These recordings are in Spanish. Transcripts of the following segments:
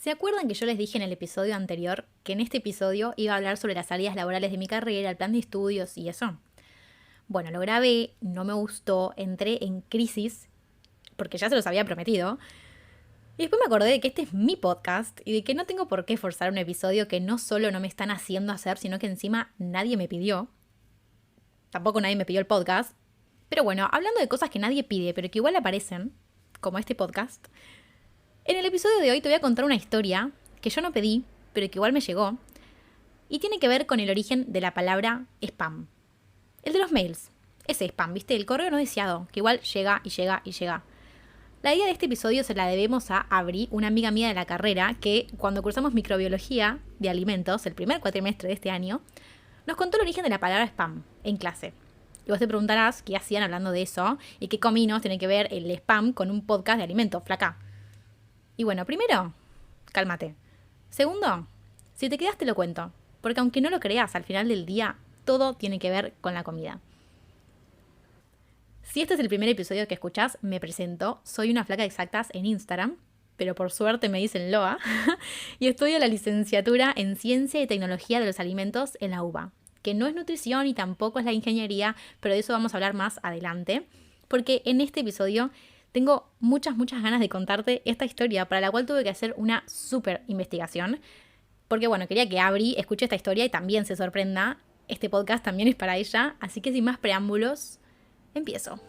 ¿Se acuerdan que yo les dije en el episodio anterior que en este episodio iba a hablar sobre las salidas laborales de mi carrera, el plan de estudios y eso? Bueno, lo grabé, no me gustó, entré en crisis, porque ya se los había prometido. Y después me acordé de que este es mi podcast y de que no tengo por qué forzar un episodio que no solo no me están haciendo hacer, sino que encima nadie me pidió. Tampoco nadie me pidió el podcast. Pero bueno, hablando de cosas que nadie pide, pero que igual aparecen, como este podcast, en el episodio de hoy te voy a contar una historia que yo no pedí, pero que igual me llegó, y tiene que ver con el origen de la palabra spam. El de los mails. Ese spam, ¿viste? El correo no deseado, que igual llega y llega y llega. La idea de este episodio se la debemos a Abri, una amiga mía de la carrera, que cuando cursamos microbiología de alimentos, el primer cuatrimestre de este año, nos contó el origen de la palabra spam en clase. Y vos te preguntarás qué hacían hablando de eso y qué cominos tiene que ver el spam con un podcast de alimentos, flaca. Y bueno, primero, cálmate. Segundo, si te quedas te lo cuento, porque aunque no lo creas, al final del día todo tiene que ver con la comida. Si este es el primer episodio que escuchás, me presento. Soy una flaca de exactas en Instagram, pero por suerte me dicen Loa, y estudio la licenciatura en Ciencia y Tecnología de los Alimentos en la UBA, que no es nutrición y tampoco es la ingeniería, pero de eso vamos a hablar más adelante, porque en este episodio tengo muchas ganas de contarte esta historia, para la cual tuve que hacer una súper investigación, porque bueno, quería que Abri escuche esta historia y también se sorprenda. Este podcast también es para ella, así que sin más preámbulos, empiezo.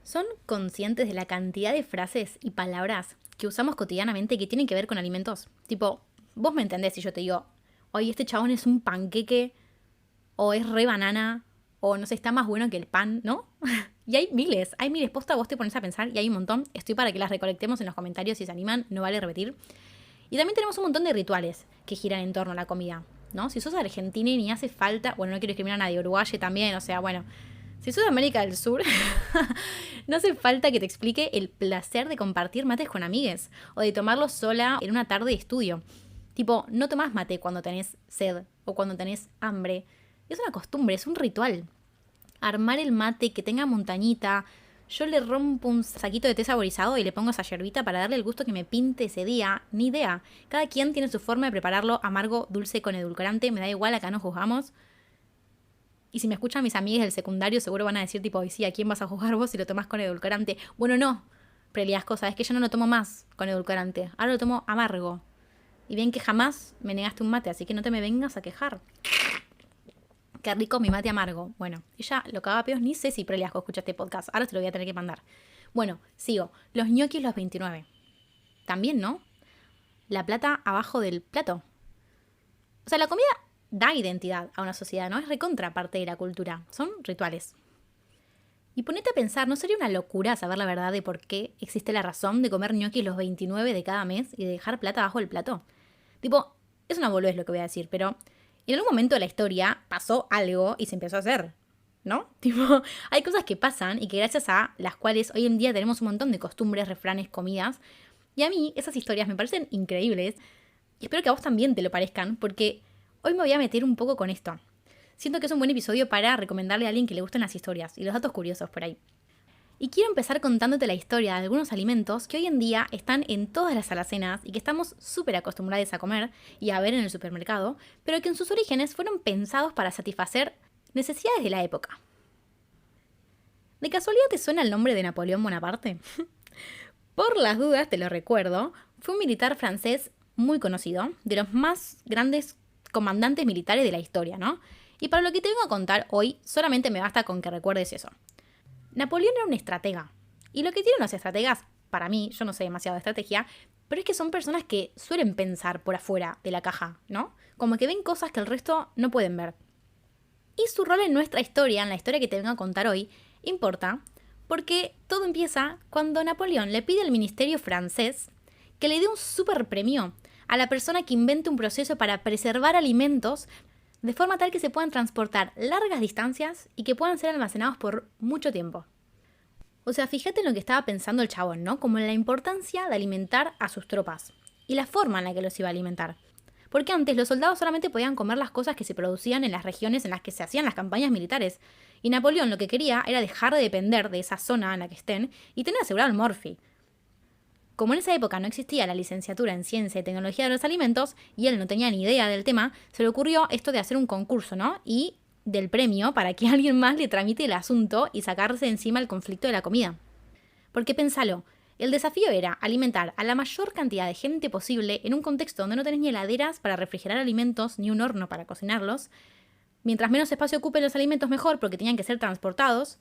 ¿Son conscientes de la cantidad de frases y palabras que usamos cotidianamente que tienen que ver con alimentos? Tipo, vos me entendés si yo te digo, oye, este chabón es un panqueque, o es re banana, o no sé, está más bueno que el pan, ¿no? Y hay miles, posta, vos te pones a pensar y hay un montón. Estoy para que las recolectemos en los comentarios si se animan, no vale repetir. Y también tenemos un montón de rituales que giran en torno a la comida, ¿no? Si sos argentina y ni hace falta, bueno, no quiero discriminar a nadie, uruguayo también, o sea, bueno, si sos de América del Sur, no hace falta que te explique el placer de compartir mates con amigues o de tomarlo sola en una tarde de estudio. Tipo, no tomás mate cuando tenés sed o cuando tenés hambre. Es una costumbre, es un ritual. Armar el mate, que tenga montañita. Yo le rompo un saquito de té saborizado y le pongo esa yerbita para darle el gusto que me pinte ese día. Ni idea. Cada quien tiene su forma de prepararlo, amargo, dulce, con edulcorante. Me da igual, acá no juzgamos. Y si me escuchan mis amigas del secundario, seguro van a decir tipo, y sí, ¿a quién vas a juzgar vos si lo tomás con edulcorante? Bueno, no. Preliasco, sabes que yo no lo tomo más con edulcorante. Ahora lo tomo amargo. Y bien que jamás me negaste un mate, así que no te me vengas a quejar. Qué rico mi mate amargo. Bueno, ella lo cagaba peos, ni sé si Preliasco escucha este podcast. Ahora te lo voy a tener que mandar. Bueno, sigo. Los ñoquis los 29. También, ¿no? La plata abajo del plato. O sea, la comida da identidad a una sociedad, ¿no? Es recontra parte de la cultura. Son rituales. Y ponete a pensar, ¿no sería una locura saber la verdad de por qué existe la razón de comer ñoquis los 29 de cada mes y de dejar plata abajo del plato? Tipo, es una boludez lo que voy a decir, pero en algún momento de la historia pasó algo y se empezó a hacer, ¿no? Tipo, hay cosas que pasan y que gracias a las cuales hoy en día tenemos un montón de costumbres, refranes, comidas. Y a mí esas historias me parecen increíbles y espero que a vos también te lo parezcan, porque hoy me voy a meter un poco con esto. Siento que es un buen episodio para recomendarle a alguien que le gusten las historias y los datos curiosos por ahí. Y quiero empezar contándote la historia de algunos alimentos que hoy en día están en todas las alacenas y que estamos súper acostumbrados a comer y a ver en el supermercado, pero que en sus orígenes fueron pensados para satisfacer necesidades de la época. ¿De casualidad te suena el nombre de Napoleón Bonaparte? Por las dudas, te lo recuerdo, fue un militar francés muy conocido, de los más grandes comandantes militares de la historia, ¿no? Y para lo que te vengo a contar hoy, solamente me basta con que recuerdes eso. Napoleón era un estratega. Y lo que tienen los estrategas, para mí, yo no sé demasiado de estrategia, pero es que son personas que suelen pensar por afuera de la caja, ¿no? Como que ven cosas que el resto no pueden ver. Y su rol en nuestra historia, en la historia que te vengo a contar hoy, importa porque todo empieza cuando Napoleón le pide al ministerio francés que le dé un super premio a la persona que invente un proceso para preservar alimentos de forma tal que se puedan transportar largas distancias y que puedan ser almacenados por mucho tiempo. O sea, fíjate en lo que estaba pensando el chabón, ¿no? Como en la importancia de alimentar a sus tropas y la forma en la que los iba a alimentar. Porque antes los soldados solamente podían comer las cosas que se producían en las regiones en las que se hacían las campañas militares. Y Napoleón lo que quería era dejar de depender de esa zona en la que estén y tener asegurado el Morphy. Como en esa época no existía la licenciatura en Ciencia y Tecnología de los Alimentos y él no tenía ni idea del tema, se le ocurrió esto de hacer un concurso, ¿no? Y del premio para que alguien más le tramite el asunto y sacarse de encima el conflicto de la comida. Porque pensalo, el desafío era alimentar a la mayor cantidad de gente posible en un contexto donde no tenés ni heladeras para refrigerar alimentos ni un horno para cocinarlos. Mientras menos espacio ocupen los alimentos mejor porque tenían que ser transportados.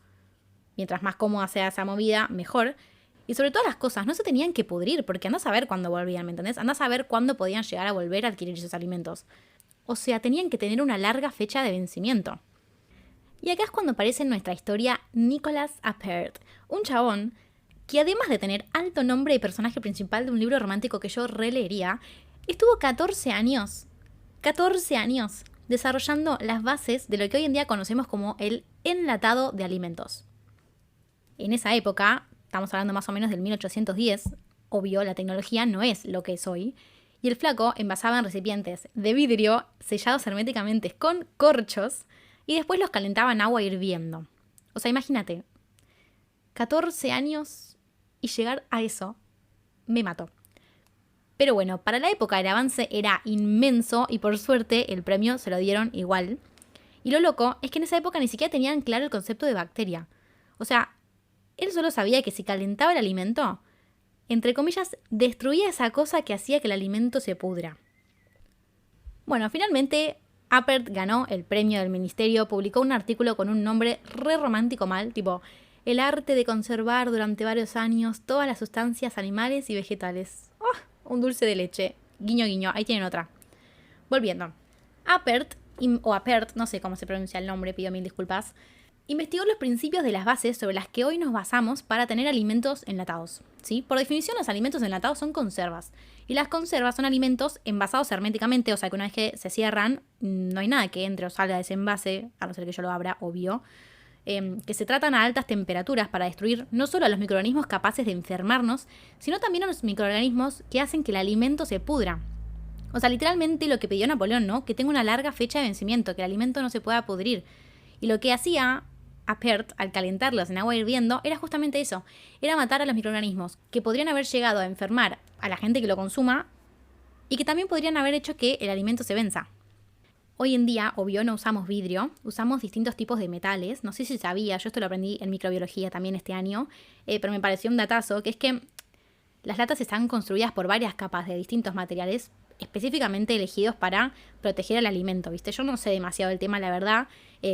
Mientras más cómoda sea esa movida, mejor. Y sobre todas las cosas, no se tenían que pudrir, porque andás a ver cuándo volvían, ¿me entendés? Andás a ver cuándo podían llegar a volver a adquirir esos alimentos. O sea, tenían que tener una larga fecha de vencimiento. Y acá es cuando aparece en nuestra historia Nicholas Appert, un chabón que además de tener alto nombre y personaje principal de un libro romántico que yo releería, estuvo 14 años, desarrollando las bases de lo que hoy en día conocemos como el enlatado de alimentos. En esa época, estamos hablando más o menos del 1810, obvio, la tecnología no es lo que es hoy, y el flaco envasaba en recipientes de vidrio sellados herméticamente con corchos y después los calentaba en agua hirviendo. O sea, imagínate, 14 años y llegar a eso me mató. Pero bueno, para la época el avance era inmenso y por suerte el premio se lo dieron igual. Y lo loco es que en esa época ni siquiera tenían claro el concepto de bacteria. O sea, él solo sabía que si calentaba el alimento, entre comillas, destruía esa cosa que hacía que el alimento se pudra. Bueno, finalmente Appert ganó el premio del ministerio, publicó un artículo con un nombre re romántico mal, tipo el arte de conservar durante varios años todas las sustancias animales y vegetales. ¡Oh! Un dulce de leche. Guiño, guiño. Ahí tienen otra. Volviendo. Appert, o Appert, no sé cómo se pronuncia el nombre, pido mil disculpas, investigó los principios de las bases sobre las que hoy nos basamos para tener alimentos enlatados, ¿sí? Por definición, los alimentos enlatados son conservas. Y las conservas son alimentos envasados herméticamente, o sea que una vez que se cierran, no hay nada que entre o salga de ese envase, a no ser que yo lo abra, obvio. Que se tratan a altas temperaturas para destruir no solo a los microorganismos capaces de enfermarnos, sino también a los microorganismos que hacen que el alimento se pudra. O sea, literalmente lo que pidió Napoleón, ¿no? Que tenga una larga fecha de vencimiento, que el alimento no se pueda pudrir. Y lo que hacía Appert, al calentarlos en agua hirviendo, era justamente eso. Era matar a los microorganismos que podrían haber llegado a enfermar a la gente que lo consuma y que también podrían haber hecho que el alimento se venza. Hoy en día, obvio, no usamos vidrio, usamos distintos tipos de metales. No sé si sabía, yo esto lo aprendí en microbiología también este año, pero me pareció un datazo, que es que las latas están construidas por varias capas de distintos materiales específicamente elegidos para proteger el alimento, ¿viste? Yo no sé demasiado del tema, la verdad,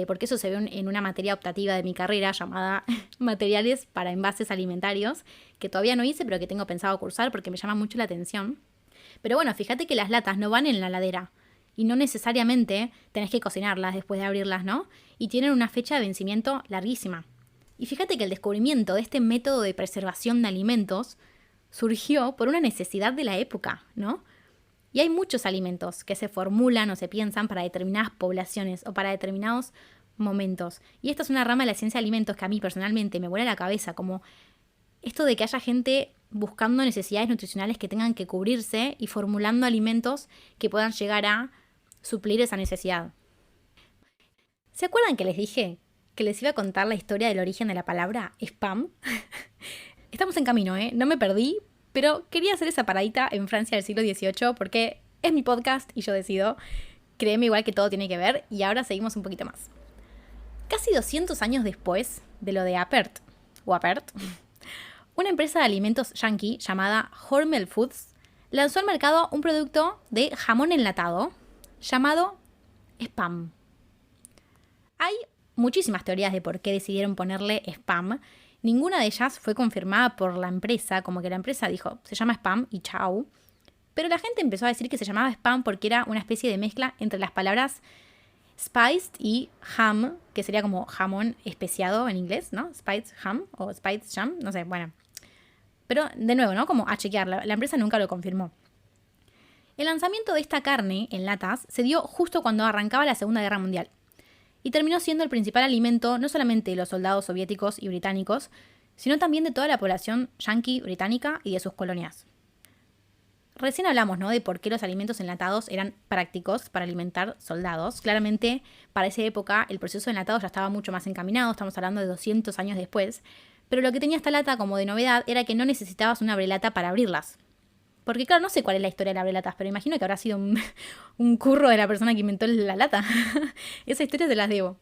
porque eso se ve en una materia optativa de mi carrera llamada Materiales para Envases Alimentarios, que todavía no hice, pero que tengo pensado cursar porque me llama mucho la atención. Pero bueno, fíjate que las latas no van en la heladera y no necesariamente tenés que cocinarlas después de abrirlas, ¿no? Y tienen una fecha de vencimiento larguísima. Y fíjate que el descubrimiento de este método de preservación de alimentos surgió por una necesidad de la época, ¿no? Y hay muchos alimentos que se formulan o se piensan para determinadas poblaciones o para determinados momentos. Y esta es una rama de la ciencia de alimentos que a mí personalmente me vuela la cabeza, como esto de que haya gente buscando necesidades nutricionales que tengan que cubrirse y formulando alimentos que puedan llegar a suplir esa necesidad. ¿Se acuerdan que les dije que les iba a contar la historia del origen de la palabra spam? Estamos en camino, no me perdí, pero quería hacer esa paradita en Francia del siglo XVIII porque es mi podcast y yo decido. Créeme, igual que todo tiene que ver, y ahora seguimos un poquito más. Casi 200 años después de lo de Appert, una empresa de alimentos yankee llamada Hormel Foods lanzó al mercado un producto de jamón enlatado llamado Spam. Hay muchísimas teorías de por qué decidieron ponerle Spam. Ninguna de ellas fue confirmada por la empresa, como que la empresa dijo, se llama Spam y chau. Pero la gente empezó a decir que se llamaba Spam porque era una especie de mezcla entre las palabras spiced y ham, que sería como jamón especiado en inglés, ¿no? Spiced ham o spiced jam, no sé, bueno. Pero de nuevo, ¿no? Como a chequear, la empresa nunca lo confirmó. El lanzamiento de esta carne en latas se dio justo cuando arrancaba la Segunda Guerra Mundial. Y terminó siendo el principal alimento no solamente de los soldados soviéticos y británicos, sino también de toda la población yanqui británica y de sus colonias. Recién hablamos, ¿no?, de por qué los alimentos enlatados eran prácticos para alimentar soldados. Claramente, para esa época, el proceso de enlatado ya estaba mucho más encaminado, estamos hablando de 200 años después. Pero lo que tenía esta lata como de novedad era que no necesitabas una abrelata para abrirlas. Porque claro, no sé cuál es la historia de las abrelatas, pero imagino que habrá sido un curro de la persona que inventó la lata. Esa historia se las debo.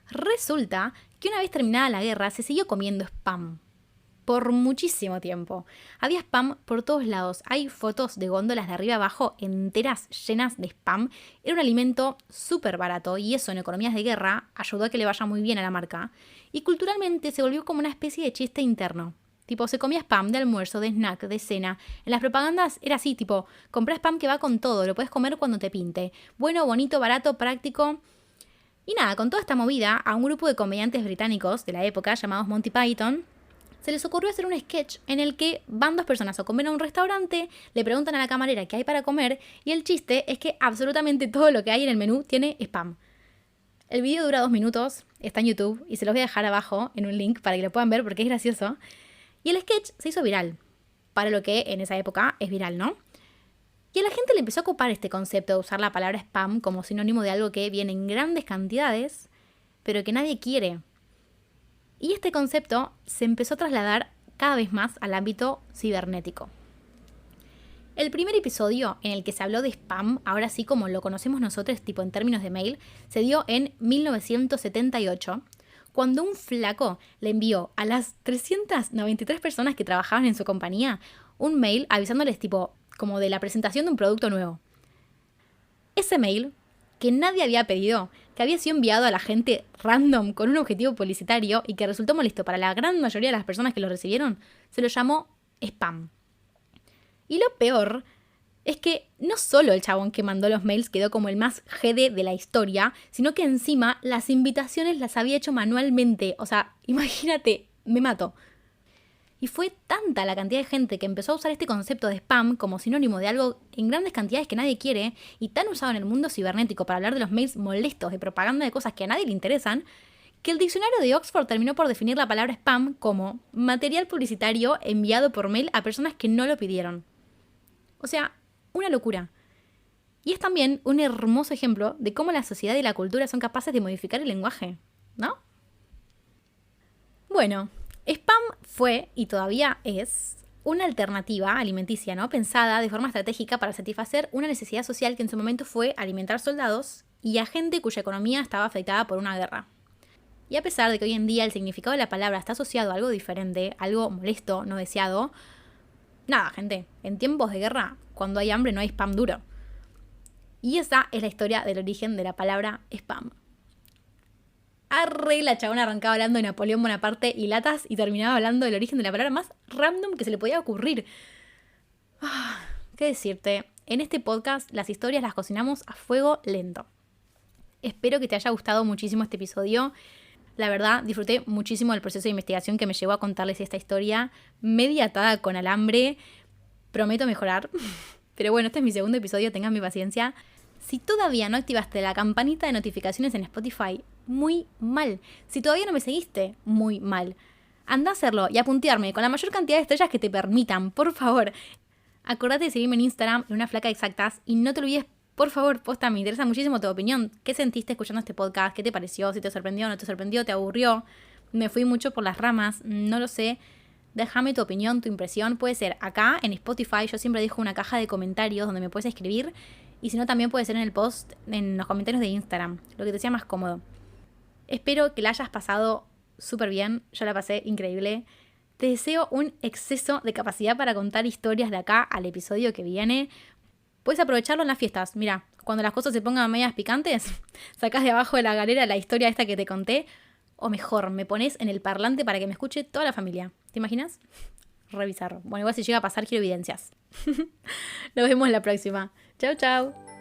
Resulta que una vez terminada la guerra se siguió comiendo spam. Por muchísimo tiempo. Había spam por todos lados. Hay fotos de góndolas de arriba abajo enteras llenas de spam. Era un alimento súper barato y eso en economías de guerra ayudó a que le vaya muy bien a la marca. Y culturalmente se volvió como una especie de chiste interno. Tipo, se comía spam de almuerzo, de snack, de cena. En las propagandas era así, tipo, comprá spam que va con todo, lo puedes comer cuando te pinte. Bueno, bonito, barato, práctico. Y nada, con toda esta movida, a un grupo de comediantes británicos de la época llamados Monty Python, se les ocurrió hacer un sketch en el que van dos personas a comer a un restaurante, le preguntan a la camarera qué hay para comer y el chiste es que absolutamente todo lo que hay en el menú tiene spam. El video dura 2 minutos, está en YouTube y se los voy a dejar abajo en un link para que lo puedan ver porque es gracioso. Y el sketch se hizo viral, para lo que en esa época es viral, ¿no? Y a la gente le empezó a ocupar este concepto de usar la palabra spam como sinónimo de algo que viene en grandes cantidades, pero que nadie quiere. Y este concepto se empezó a trasladar cada vez más al ámbito cibernético. El primer episodio en el que se habló de spam, ahora sí como lo conocemos nosotros, tipo en términos de mail, se dio en 1978, cuando un flaco le envió a las 393 personas que trabajaban en su compañía un mail avisándoles tipo como de la presentación de un producto nuevo. Ese mail, que nadie había pedido, que había sido enviado a la gente random con un objetivo publicitario y que resultó molesto para la gran mayoría de las personas que lo recibieron, se lo llamó spam. Y lo peor es que no solo el chabón que mandó los mails quedó como el más jede de la historia, sino que encima las invitaciones las había hecho manualmente. O sea, imagínate, me mato. Y fue tanta la cantidad de gente que empezó a usar este concepto de spam como sinónimo de algo en grandes cantidades que nadie quiere y tan usado en el mundo cibernético para hablar de los mails molestos de propaganda de cosas que a nadie le interesan, que el diccionario de Oxford terminó por definir la palabra spam como material publicitario enviado por mail a personas que no lo pidieron. O sea, una locura. Y es también un hermoso ejemplo de cómo la sociedad y la cultura son capaces de modificar el lenguaje, ¿no? Bueno, spam fue, y todavía es, una alternativa alimenticia, ¿no?, pensada de forma estratégica para satisfacer una necesidad social que en su momento fue alimentar soldados y a gente cuya economía estaba afectada por una guerra. Y a pesar de que hoy en día el significado de la palabra está asociado a algo diferente, algo molesto, no deseado, nada, gente, en tiempos de guerra, cuando hay hambre no hay spam duro. Y esa es la historia del origen de la palabra spam. Arre, la chabona arrancaba hablando de Napoleón Bonaparte y latas y terminaba hablando del origen de la palabra más random que se le podía ocurrir. ¿Qué decirte? En este podcast las historias las cocinamos a fuego lento. Espero que te haya gustado muchísimo este episodio. La verdad, disfruté muchísimo del proceso de investigación que me llevó a contarles esta historia media atada con alambre. Prometo mejorar. Pero bueno, este es mi segundo episodio, tengan mi paciencia. Si todavía no activaste la campanita de notificaciones en Spotify, muy mal. Si todavía no me seguiste, muy mal. Anda a hacerlo y a puntearme con la mayor cantidad de estrellas que te permitan, por favor. Acordate de seguirme en Instagram, en Una Flaca de Exactas, y no te olvides, por favor, posta, me interesa muchísimo tu opinión. ¿Qué sentiste escuchando este podcast? ¿Qué te pareció? ¿Si te sorprendió o no te sorprendió? ¿Te aburrió? ¿Me fui mucho por las ramas? No lo sé. Déjame tu opinión, tu impresión. Puede ser acá en Spotify, yo siempre dejo una caja de comentarios donde me puedes escribir. Y si no, también puede ser en el post, en los comentarios de Instagram, lo que te sea más cómodo. Espero que la hayas pasado súper bien, yo la pasé increíble. Te deseo un exceso de capacidad para contar historias de acá al episodio que viene. Puedes aprovecharlo en las fiestas. Mira, cuando las cosas se pongan medias picantes, sacás de abajo de la galera la historia esta que te conté. O mejor, me pones en el parlante para que me escuche toda la familia. ¿Te imaginas? Re bizarro. Bueno, igual si llega a pasar quiero evidencias. Nos vemos la próxima. Chau, chau.